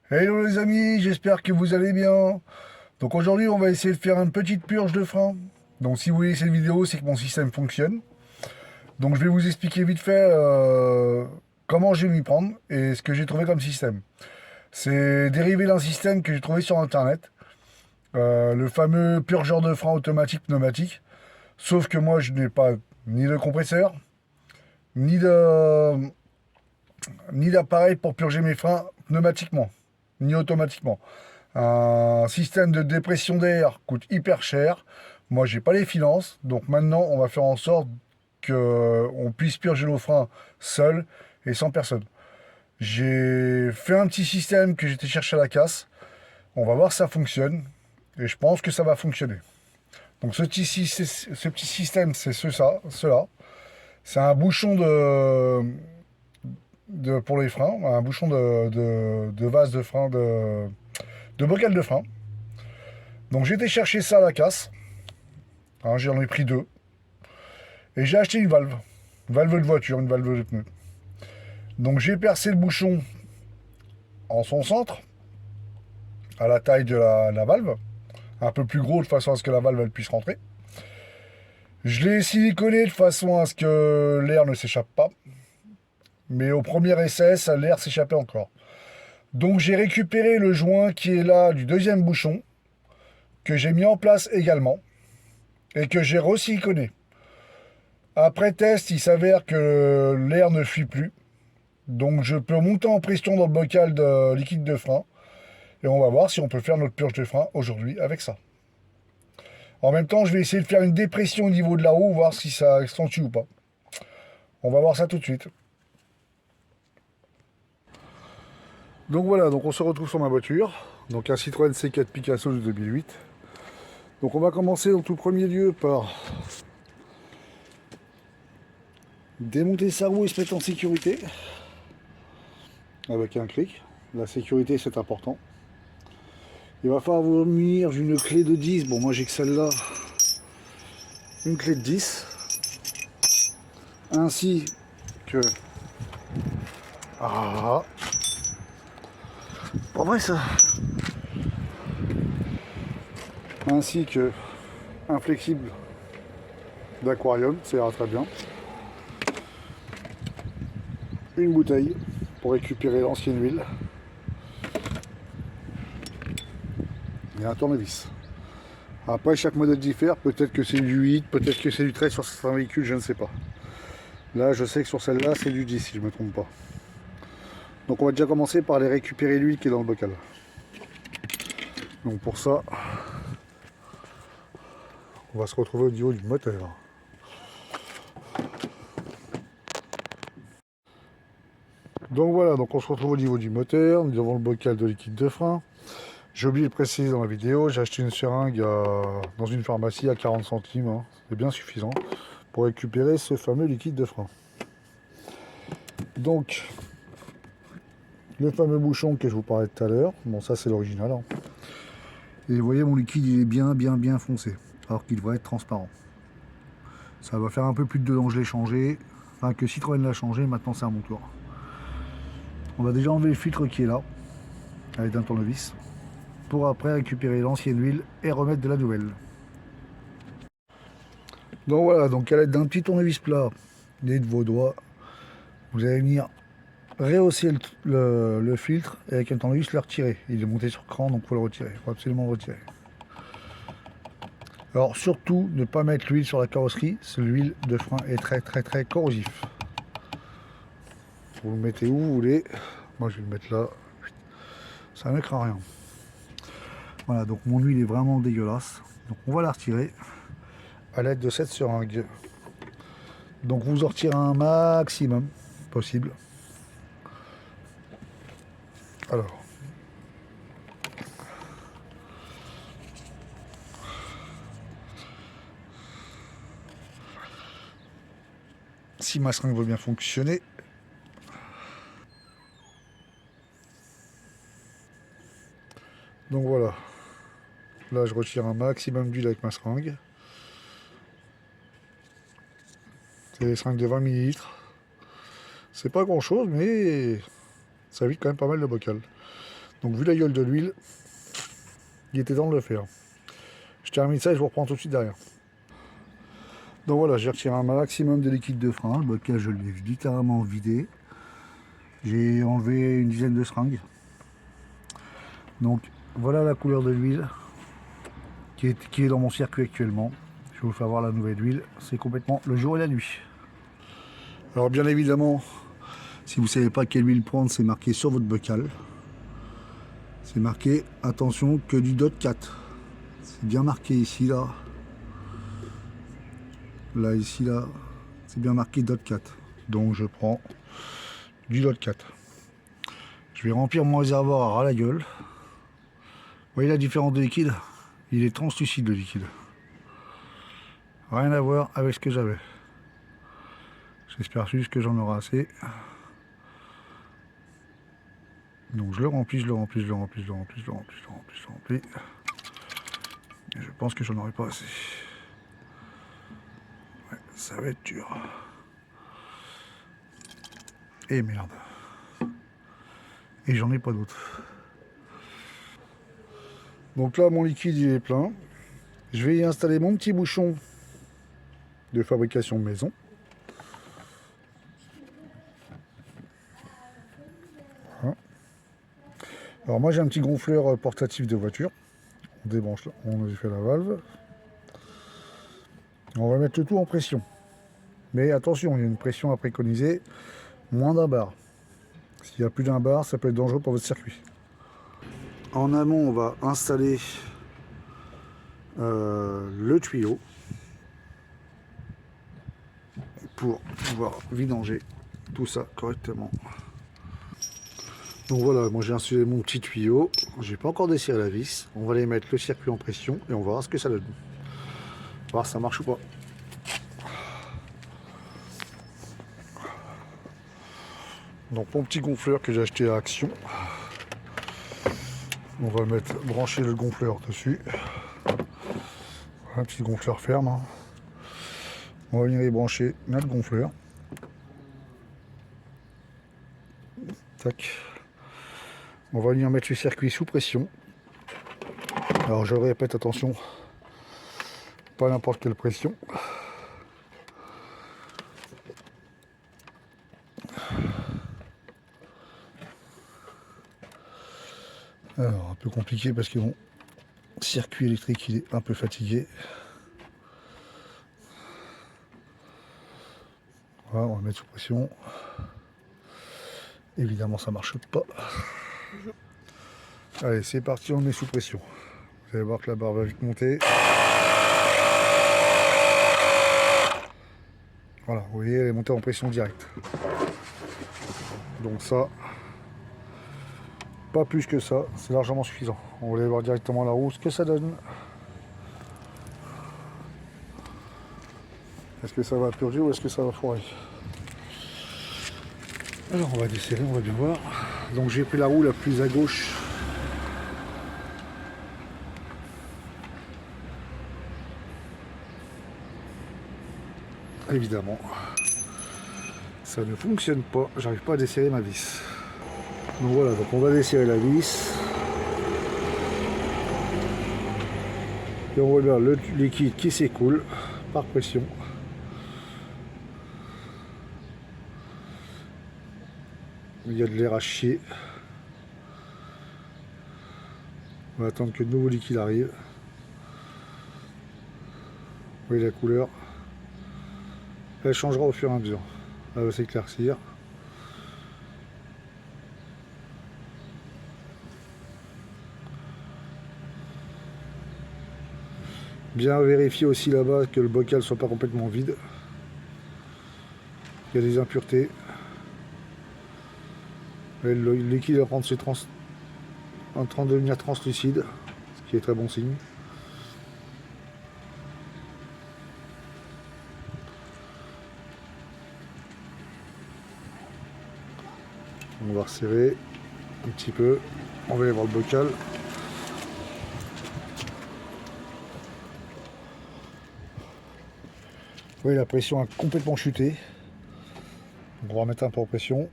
Hello les amis, j'espère que vous allez bien. Donc aujourd'hui on va essayer de faire une petite purge de frein. Donc si vous voyez cette vidéo, c'est que mon système fonctionne. Donc je vais vous expliquer vite fait comment je vais m'y prendre et ce que j'ai trouvé comme système. C'est dérivé d'un système que j'ai trouvé sur internet. Le fameux purgeur de frein automatique pneumatique. Sauf que moi je n'ai pas ni de compresseur, ni de ni d'appareil pour purger mes freins pneumatiquement, ni automatiquement. Un système de dépression d'air coûte hyper cher. Moi, j'ai pas les finances, donc maintenant, on va faire en sorte qu'on puisse purger nos freins seul et sans personne. J'ai fait un petit système que j'étais chercher à la casse. On va voir si ça fonctionne et je pense que ça va fonctionner. Donc ce petit système, c'est cela. C'est un bouchon pour les freins, un bouchon de vase de frein, de bocal de frein. Donc j'ai été chercher ça à la casse. Hein, j'en ai pris deux. Et j'ai acheté une valve. Une valve de voiture, une valve de pneu. Donc j'ai percé le bouchon en son centre, à la taille de la valve. Un peu plus gros de façon à ce que la valve elle puisse rentrer. Je l'ai siliconé de façon à ce que l'air ne s'échappe pas. Mais au premier essai, l'air s'échappait encore. Donc j'ai récupéré le joint qui est là du deuxième bouchon, que j'ai mis en place également, et que j'ai resiliconé. Après test, il s'avère que l'air ne fuit plus. Donc je peux monter en pression dans le bocal de liquide de frein. Et on va voir si on peut faire notre purge de frein aujourd'hui avec ça. En même temps, je vais essayer de faire une dépression au niveau de la roue, voir si ça accentue ou pas. On va voir ça tout de suite. Donc voilà, donc on se retrouve sur ma voiture. Donc un Citroën C4 Picasso de 2008. Donc on va commencer en tout premier lieu par démonter sa roue et se mettre en sécurité. Avec un clic. La sécurité c'est important. Il va falloir vous munir d'une clé de 10. Bon, moi j'ai que celle-là. Une clé de 10. Ainsi que... Ah, pas vrai ça. Ainsi que un flexible d'aquarium, ça ira très bien. Une bouteille pour récupérer l'ancienne huile. Et un tournevis. Après, chaque modèle diffère. Peut-être que c'est du 8, peut-être que c'est du 13 sur certains véhicules, je ne sais pas. Là, je sais que sur celle-là, c'est du 10, si je ne me trompe pas. Donc, on va déjà commencer par aller récupérer l'huile qui est dans le bocal. Donc, pour ça, on va se retrouver au niveau du moteur. Donc voilà, donc on se retrouve au niveau du moteur, nous avons le bocal de liquide de frein. J'ai oublié de préciser dans la vidéo, j'ai acheté une seringue dans une pharmacie à 40 centimes, hein. C'est bien suffisant pour récupérer ce fameux liquide de frein. Donc, le fameux bouchon que je vous parlais tout à l'heure, bon ça c'est l'original, hein. Et vous voyez mon liquide il est bien foncé, alors qu'il devrait être transparent. Ça va faire un peu plus de 2 ans que je l'ai changé, enfin que Citroën l'a changé, maintenant c'est à mon tour. On va déjà enlever le filtre qui est là, avec un tournevis, pour après récupérer l'ancienne huile et remettre de la nouvelle. Donc voilà, donc à l'aide d'un petit tournevis plat et de vos doigts, vous allez venir rehausser le filtre et avec un tournevis le retirer. Il est monté sur cran, donc il faut le retirer, il faut absolument le retirer. Alors surtout, ne pas mettre l'huile sur la carrosserie, l'huile de frein est très corrosif. Vous le mettez où vous voulez, moi je vais le mettre là, ça ne craint rien. Voilà, donc mon huile est vraiment dégueulasse, donc on va la retirer à l'aide de cette seringue. Donc vous en retirez un maximum possible. Alors, si ma seringue veut bien fonctionner, donc voilà, là je retire un maximum d'huile avec ma seringue. C'est des seringues de 20 ml. C'est pas grand chose, mais ça vide quand même pas mal de bocal. Donc vu la gueule de l'huile, il était temps de le faire. Je termine ça et je vous reprends tout de suite derrière. Donc voilà, j'ai retiré un maximum de liquide de frein. Le bocal, je l'ai littéralement vidé. J'ai enlevé une dizaine de seringues. Donc voilà la couleur de l'huile qui est dans mon circuit actuellement. Je vais vous faire voir la nouvelle huile. C'est complètement le jour et la nuit. Alors bien évidemment, si vous ne savez pas quelle huile prendre, c'est marqué sur votre bocal. C'est marqué, attention, que du DOT 4. C'est bien marqué ici, là. Là, ici, là. C'est bien marqué DOT 4. Donc je prends du DOT 4. Je vais remplir mon réservoir à ras la gueule. Vous voyez la différence de liquide? Il est translucide le liquide. Rien à voir avec ce que j'avais. J'espère juste que j'en aurai assez. Donc je le remplis, je le remplis, je le remplis, je le remplis, je le remplis, je le remplis, je le remplis. Et je pense que j'en aurai pas assez. Ouais, ça va être dur. Et merde. Et j'en ai pas d'autres. Donc là mon liquide il est plein. Je vais y installer mon petit bouchon de fabrication maison. Voilà. Alors moi j'ai un petit gonfleur portatif de voiture. On débranche là, on a fait la valve. On va mettre le tout en pression. Mais attention, il y a une pression à préconiser, moins d'un bar. S'il y a plus d'un bar, ça peut être dangereux pour votre circuit. En amont, on va installer le tuyau pour pouvoir vidanger tout ça correctement. Donc voilà, moi j'ai installé mon petit tuyau, j'ai pas encore desserré la vis, on va aller mettre le circuit en pression et on va voir ce que ça donne. On va voir si ça marche ou pas. Donc mon petit gonfleur que j'ai acheté à Action, on va brancher le gonfleur dessus. Un petit gonfleur ferme. Hein. On va venir y brancher notre gonfleur. Tac. On va venir mettre le circuit sous pression. Alors je le répète, attention, pas n'importe quelle pression. Alors un peu compliqué parce que mon circuit électrique il est un peu fatigué. Voilà, on va mettre sous pression. Évidemment ça marche pas. Allez c'est parti, on est sous pression. Vous allez voir que la barre va vite monter. Voilà, vous voyez elle est montée en pression directe. Donc ça, pas plus que ça, c'est largement suffisant. On va aller voir directement la roue ce que ça donne. Est-ce que ça va purger ou est-ce que ça va foirer? Alors on va desserrer, on va bien voir. Donc j'ai pris la roue la plus à gauche. Évidemment, ça ne fonctionne pas, j'arrive pas à desserrer ma vis. Donc voilà, donc on va desserrer la vis. Et on voit là le liquide qui s'écoule par pression. Il y a de l'air à chier. On va attendre que de nouveau liquide arrive. Vous voyez la couleur. Elle changera au fur et à mesure. Elle va s'éclaircir. Bien vérifier aussi là-bas que le bocal soit pas complètement vide. Il y a des impuretés. Et le liquide va prendre en train de devenir translucide, ce qui est très bon signe. On va resserrer un petit peu. On va aller voir le bocal. Vous voyez, la pression a complètement chuté. Donc on va remettre un peu en pression.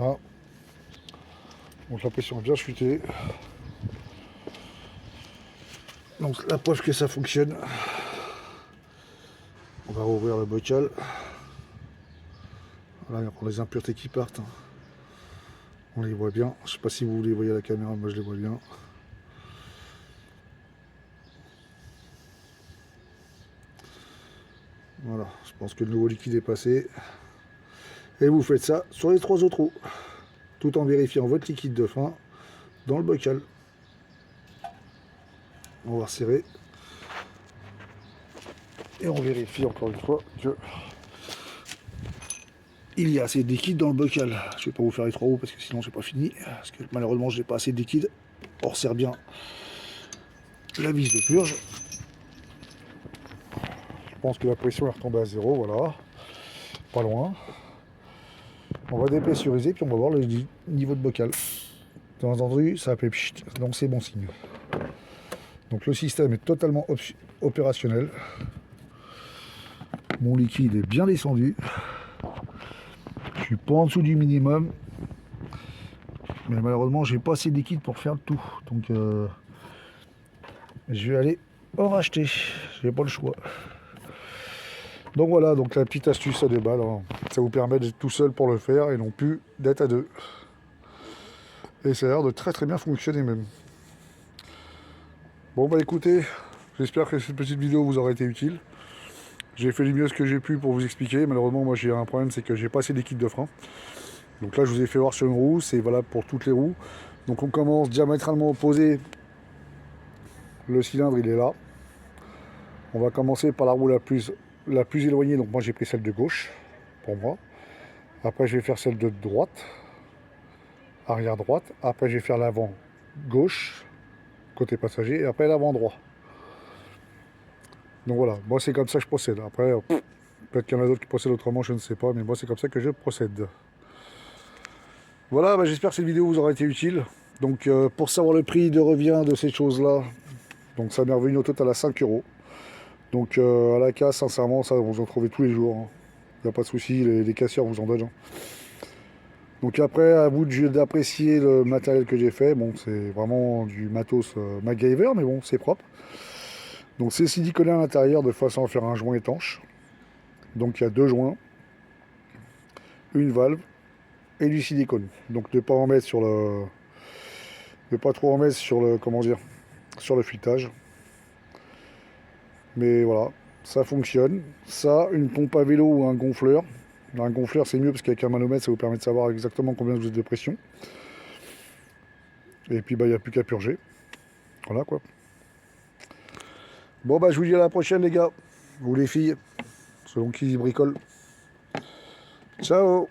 Voilà. Donc la pression est bien chutée. Donc la preuve que ça fonctionne. On va rouvrir le bocal. Voilà, pour les impuretés qui partent. On les voit bien. Je sais pas si vous les voyez à la caméra, moi je les vois bien. Voilà, je pense que le nouveau liquide est passé. Et vous faites ça sur les 3 autres roues, tout en vérifiant votre liquide de frein dans le bocal. On va resserrer. Et on vérifie encore une fois que il y a assez de liquide dans le bocal. Je ne vais pas vous faire les 3 roues parce que sinon c'est pas fini. Parce que malheureusement j'ai pas assez de liquide. On resserre bien la vis de purge. Je pense que la pression est retombée à 0, voilà. Pas loin. On va dépressuriser puis on va voir le niveau de bocal. Bien entendu, ça a fait pchit, donc c'est bon signe. Donc le système est totalement opérationnel. Mon liquide est bien descendu. Je suis pas en dessous du minimum. Mais malheureusement, j'ai pas assez de liquide pour faire le tout. Donc je vais aller en racheter. J'ai pas le choix. Donc voilà, donc la petite astuce à 2 balles. Hein. Ça vous permet d'être tout seul pour le faire et non plus d'être à 2. Et ça a l'air de très très bien fonctionner même. Bon bah écoutez, j'espère que cette petite vidéo vous aura été utile. J'ai fait du mieux ce que j'ai pu pour vous expliquer. Malheureusement, moi j'ai un problème, c'est que j'ai pas assez de liquide de frein. Donc là, je vous ai fait voir sur une roue, c'est valable pour toutes les roues. Donc on commence diamétralement opposé. Le cylindre, il est là. On va commencer par la roue la plus éloignée. Donc moi, j'ai pris celle de gauche, pour moi. Après, je vais faire celle de droite, arrière droite. Après, je vais faire l'avant gauche, côté passager. Et après, l'avant droit. Donc voilà, moi c'est comme ça que je procède. Après, peut-être qu'il y en a d'autres qui procèdent autrement, je ne sais pas. Mais moi, c'est comme ça que je procède. Voilà, bah, j'espère que cette vidéo vous aura été utile. Donc pour savoir le prix de revient de ces choses-là, donc ça m'est revenu au total à 5 €. Donc à la casse, sincèrement, ça vous en trouvez tous les jours. Il n'y a pas de souci, les casseurs vous en donnent. Donc après, à vous d'apprécier le matériel que j'ai fait. Bon, c'est vraiment du matos MacGyver, mais bon, c'est propre. Donc c'est siliconé à l'intérieur de façon à faire un joint étanche. Donc il y a 2 joints, une valve et du silicone. Donc ne pas en mettre sur le... Ne pas trop en mettre sur le... Comment dire, sur le filetage. Mais voilà, ça fonctionne. Ça, une pompe à vélo ou un gonfleur. Un gonfleur, c'est mieux parce qu'avec un manomètre, ça vous permet de savoir exactement combien vous êtes de pression. Et puis, bah, il n'y a plus qu'à purger. Voilà, quoi. Bon, bah, je vous dis à la prochaine, les gars. Ou les filles, selon qui ils bricolent. Ciao!